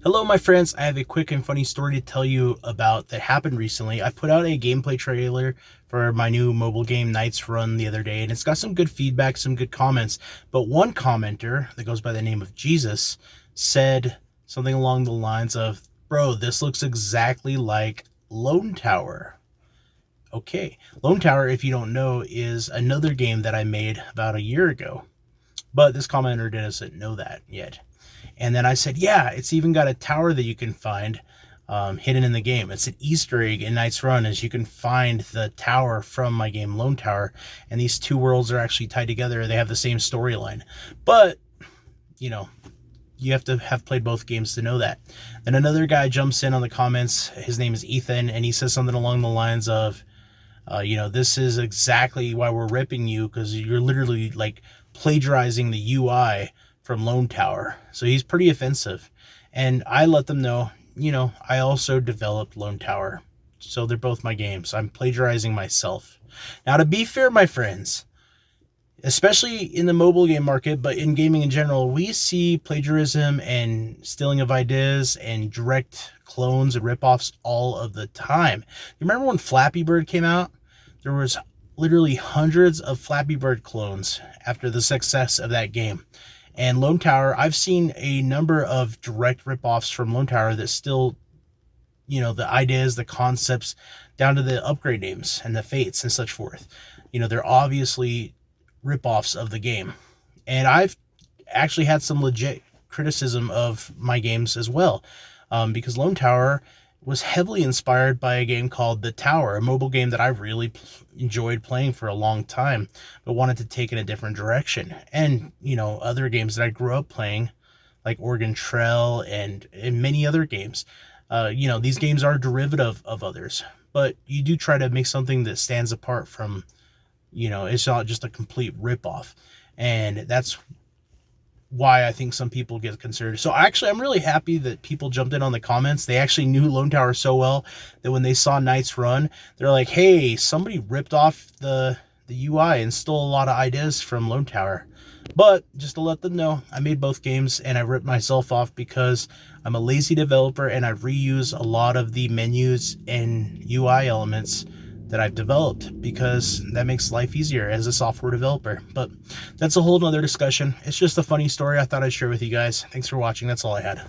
Hello, my friends. I have a quick and funny story to tell you about that happened recently. I put out a gameplay trailer for my new mobile game Nights Run the other day, and it's got some good feedback, some good comments. But one commenter that goes by the name of Jesus said something along the lines of, "Bro, this looks exactly like Lone Tower." Okay, Lone Tower, if you don't know, is another game that I made about a year ago. But this commenter doesn't know that yet. And then I said, yeah, it's even got a tower that you can find hidden in the game. It's an Easter egg in Night's Run, as you can find the tower from my game Lone Tower. And these two worlds are actually tied together. They have the same storyline. But, you know, you have to have played both games to know that. Then another guy jumps in on the comments. His name is Ethan, and he says something along the lines of, this is exactly why we're ripping you, because you're literally like plagiarizing the UI from Lone Tower. So he's pretty offensive. And I let them know, I also developed Lone Tower. So they're both my games. I'm plagiarizing myself. Now, to be fair, my friends, especially in the mobile game market, but in gaming in general, we see plagiarism and stealing of ideas and direct clones and ripoffs all of the time. You remember when Flappy Bird came out? There was literally hundreds of Flappy Bird clones after the success of that game. And Lone Tower, I've seen a number of direct ripoffs from Lone Tower that still, the ideas, the concepts, down to the upgrade names and the fates and such forth. They're obviously ripoffs of the game. And I've actually had some legit criticism of my games as well, because Lone Tower was heavily inspired by a game called The Tower, a mobile game that I really enjoyed playing for a long time, but wanted to take in a different direction. And, other games that I grew up playing, like Oregon Trail and many other games, these games are derivative of others, but you do try to make something that stands apart from, it's not just a complete ripoff. And that's why I think some people get concerned. So actually, I'm really happy that people jumped in on the comments. They actually knew Lone Tower so well that when they saw Night's Run, they're like, hey, somebody ripped off the UI and stole a lot of ideas from Lone Tower. But just to let them know, I made both games and I ripped myself off because I'm a lazy developer and I reuse a lot of the menus and UI elements that I've developed, because that makes life easier as a software developer. But that's a whole nother discussion. It's just a funny story I thought I'd share with you guys. Thanks for watching. That's all I had.